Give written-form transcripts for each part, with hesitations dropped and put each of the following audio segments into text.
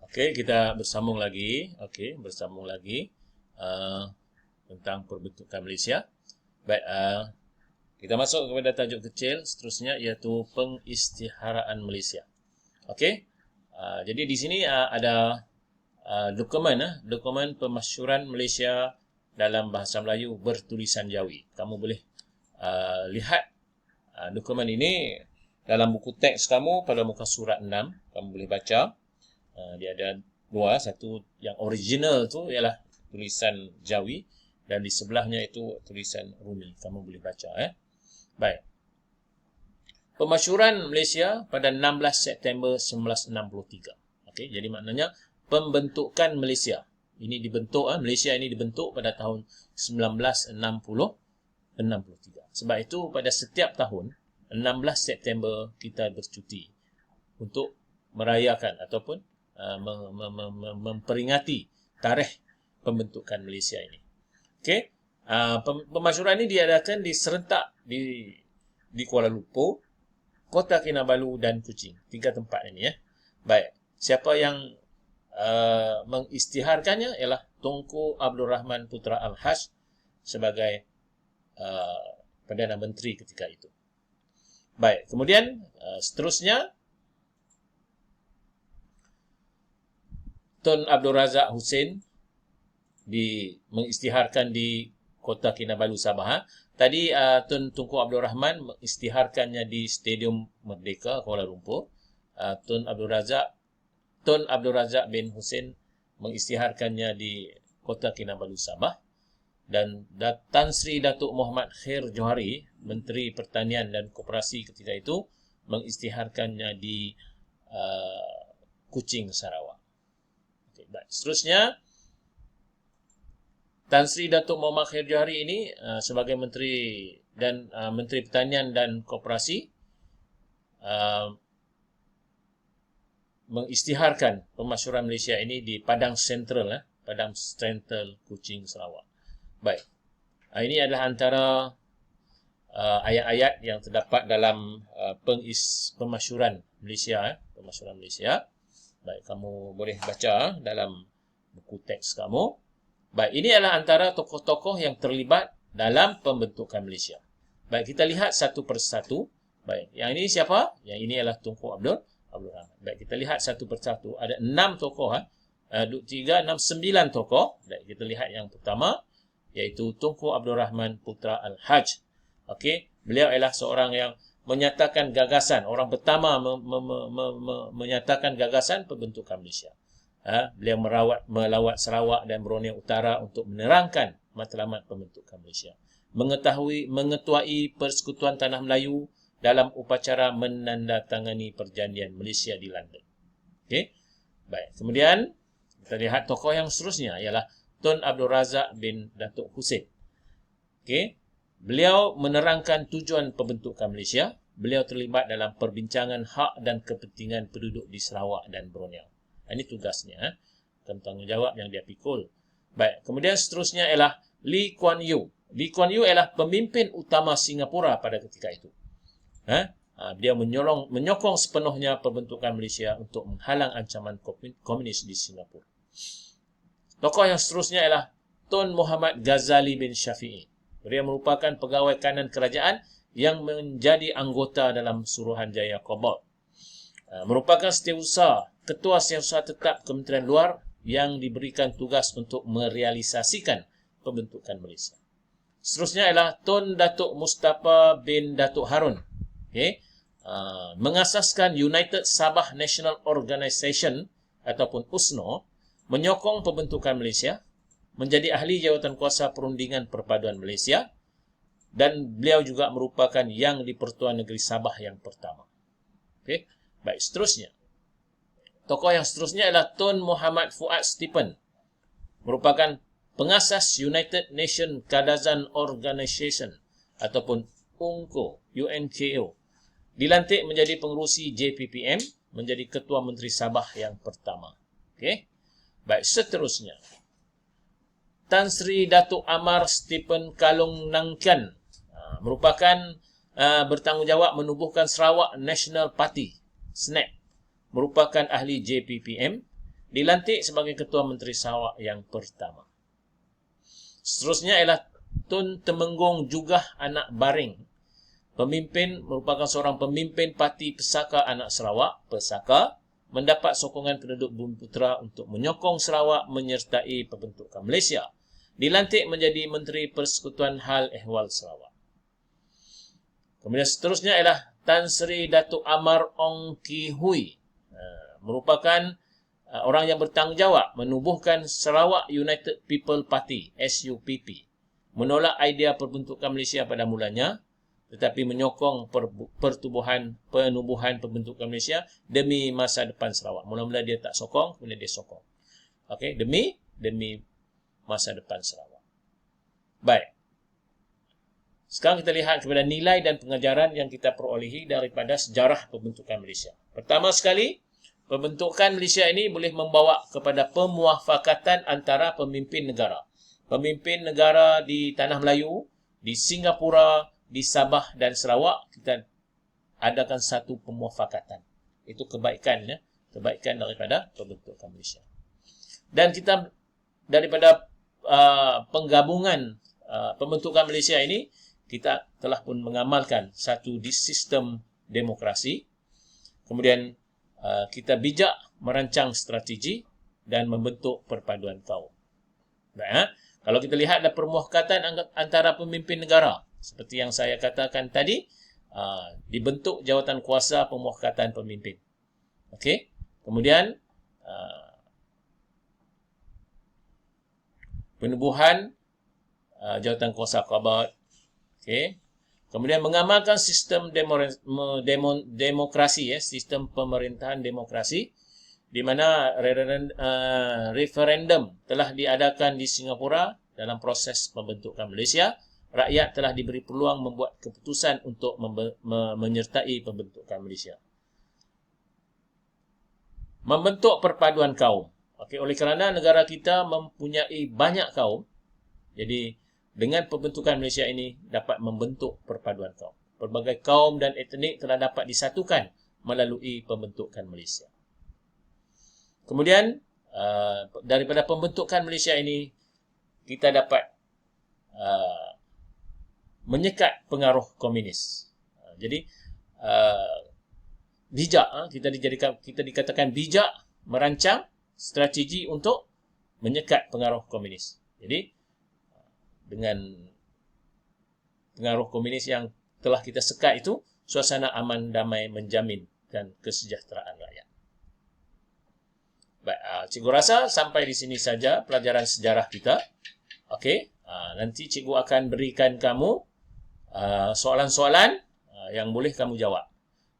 Okey, kita bersambung lagi. Tentang perbentukan Malaysia. Baik, kita masuk kepada tajuk kecil seterusnya, iaitu pengisytiharaan Malaysia. Okey. Jadi di sini ada dokumen pemasyuran Malaysia dalam bahasa Melayu bertulisan Jawi. Kamu boleh lihat dokumen ini dalam buku teks kamu pada muka surat 6. Kamu boleh baca. Dia ada dua. Satu yang original tu ialah tulisan Jawi dan di sebelahnya itu tulisan Rumi. Kamu boleh baca. Baik. Pemasyuran Malaysia pada 16 September 1963. Okey, jadi maknanya pembentukan Malaysia. Ini dibentuk, Malaysia ini dibentuk pada tahun 1963. Sebab itu pada setiap tahun 16 September kita bercuti untuk merayakan ataupun memperingati tarikh pembentukan Malaysia ini. Okey. Pemasyuran ini diadakan serentak di Kuala Lumpur, Kota Kinabalu dan Kuching. 3 tempat ini Baik. Siapa yang mengisytiharkannya ialah Tunku Abdul Rahman Putra Al-Haj sebagai Perdana Menteri ketika itu. Baik, kemudian seterusnya Tun Abdul Razak Hussein mengisytiharkan di Kota Kinabalu, Sabah. Tadi Tun Tunku Abdul Rahman mengisytiharkannya di Stadium Merdeka, Kuala Lumpur. Tun Abdul Razak bin Hussein mengisytiharkannya di Kota Kinabalu, Sabah. Dan Tan Sri Datuk Muhammad Khair Johari, Menteri Pertanian dan Koperasi ketika itu, mengisytiharkannya di Kuching, Sarawak. Okay, baik. Seterusnya, Tan Sri Datuk Muhammad Khair Johari ini sebagai Menteri Menteri Pertanian dan Koperasi mengisytiharkan pemasyuran Malaysia ini di Padang Sentral, Padang Sentral, Kuching, Sarawak. Baik. Ini adalah antara ayat-ayat yang terdapat dalam pemasyuran Malaysia, pemasyuran Malaysia. Baik, kamu boleh baca dalam buku teks kamu. Baik, ini adalah antara tokoh-tokoh yang terlibat dalam pembentukan Malaysia. Baik, kita lihat satu persatu. Baik, yang ini siapa? Yang ini adalah Tunku Abdul Rahman. Baik, kita lihat satu persatu. Ada 6 tokoh, 3, 6, 9 tokoh. Baik, kita lihat yang pertama, iaitu Tunku Abdul Rahman Putra Al-Haj. Okey, beliau ialah seorang yang menyatakan gagasan, orang pertama menyatakan gagasan pembentukan Malaysia. Beliau melawat Sarawak dan Borneo Utara untuk menerangkan matlamat pembentukan Malaysia. Mengetuai Persekutuan Tanah Melayu dalam upacara menandatangani perjanjian Malaysia di London. Okey. Baik, kemudian kita lihat tokoh yang seterusnya ialah Tun Abdul Razak bin Datuk Hussein. Okey. Beliau menerangkan tujuan pembentukan Malaysia. Beliau terlibat dalam perbincangan hak dan kepentingan penduduk di Sarawak dan Borneo. Ini tugasnya, tanggungjawab yang dia pikul. Baik, kemudian seterusnya ialah Lee Kuan Yew. Lee Kuan Yew ialah pemimpin utama Singapura pada ketika itu. Dia menyokong sepenuhnya pembentukan Malaysia untuk menghalang ancaman komunis di Singapura. Tokoh yang seterusnya ialah Tun Muhammad Ghazali bin Syafi'i. Dia merupakan pegawai kanan kerajaan yang menjadi anggota dalam Suruhanjaya Kobalt. Merupakan setiausaha, ketua setiausaha tetap Kementerian Luar yang diberikan tugas untuk merealisasikan pembentukan Malaysia. Seterusnya ialah Tun Datuk Mustafa bin Datuk Harun. Okay. Mengasaskan United Sabah National Organisation ataupun USNO, menyokong pembentukan Malaysia, menjadi ahli jawatan kuasa perundingan perpaduan Malaysia, dan beliau juga merupakan yang di Pertuan Negeri Sabah yang pertama. Okey. Baik, seterusnya. Tokoh yang seterusnya adalah Tun Muhammad Fuad Stephen. Merupakan pengasas United Nation Kadazan Organization ataupun UNKO. Dilantik menjadi pengerusi JPPM, menjadi Ketua Menteri Sabah yang pertama. Okey. Baik, seterusnya. Tan Sri Datuk Amar Stephen Kalung Nangkan merupakan bertanggungjawab menubuhkan Sarawak National Party, SNAP. Merupakan ahli JPPM dilantik sebagai Ketua Menteri Sarawak yang pertama. Seterusnya ialah Tun Temenggung Jugah Anak Baring. Pemimpin merupakan seorang pemimpin Parti Pesaka Anak Sarawak, Pesaka, mendapat sokongan penduduk Bumiputera untuk menyokong Sarawak menyertai pembentukan Malaysia. Dilantik menjadi Menteri Persekutuan Hal Ehwal Sarawak. Kemudian seterusnya ialah Tan Sri Datuk Amar Ong Ki Hui. Merupakan orang yang bertanggungjawab menubuhkan Sarawak United People Party, SUPP. Menolak idea perbentukan Malaysia pada mulanya, tetapi menyokong penubuhan pembentukan Malaysia demi masa depan Sarawak. Mula-mula dia tak sokong, kemudian dia sokong. Okey, demi masa depan Sarawak. Baik. Sekarang kita lihat kepada nilai dan pengajaran yang kita perolehi daripada sejarah pembentukan Malaysia. Pertama sekali, pembentukan Malaysia ini boleh membawa kepada pemuafakatan antara pemimpin negara. Pemimpin negara di Tanah Melayu, di Singapura, di Sabah dan Sarawak, kita adakan satu pemuafakatan. Itu kebaikan, ya, kebaikan daripada pembentukan Malaysia. Dan kita daripada penggabungan pembentukan Malaysia ini, kita telah pun mengamalkan satu di sistem demokrasi. Kemudian kita bijak merancang strategi dan membentuk perpaduan kaum. Nah, kalau kita lihat ada permuafakatan antara pemimpin negara, seperti yang saya katakan tadi, dibentuk jawatan kuasa pemuafakatan pemimpin. Okey. Kemudian penubuhan jawatan kuasa kabinet. Okey. Kemudian mengamalkan sistem demokrasi, ya, sistem pemerintahan demokrasi, di mana referendum telah diadakan di Singapura dalam proses pembentukan Malaysia. Rakyat telah diberi peluang membuat keputusan untuk menyertai pembentukan Malaysia. Membentuk perpaduan kaum. Okey, oleh kerana negara kita mempunyai banyak kaum, jadi dengan pembentukan Malaysia ini dapat membentuk perpaduan kaum. Pelbagai kaum dan etnik telah dapat disatukan melalui pembentukan Malaysia. Kemudian daripada pembentukan Malaysia ini kita dapat menyekat pengaruh komunis. Jadi bijak, kita dikatakan bijak merancang strategi untuk menyekat pengaruh komunis. Jadi dengan pengaruh komunis yang telah kita sekat itu, suasana aman damai menjaminkan kesejahteraan rakyat. Baik, cikgu rasa sampai di sini saja pelajaran sejarah kita. Okey, nanti cikgu akan berikan kamu soalan-soalan yang boleh kamu jawab.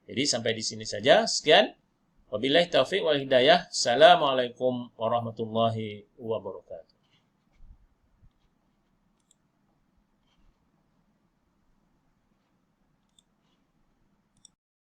Jadi sampai di sini saja. Sekian. Wabillahi taufiq wal hidayah. Assalamualaikum warahmatullahi wabarakatuh.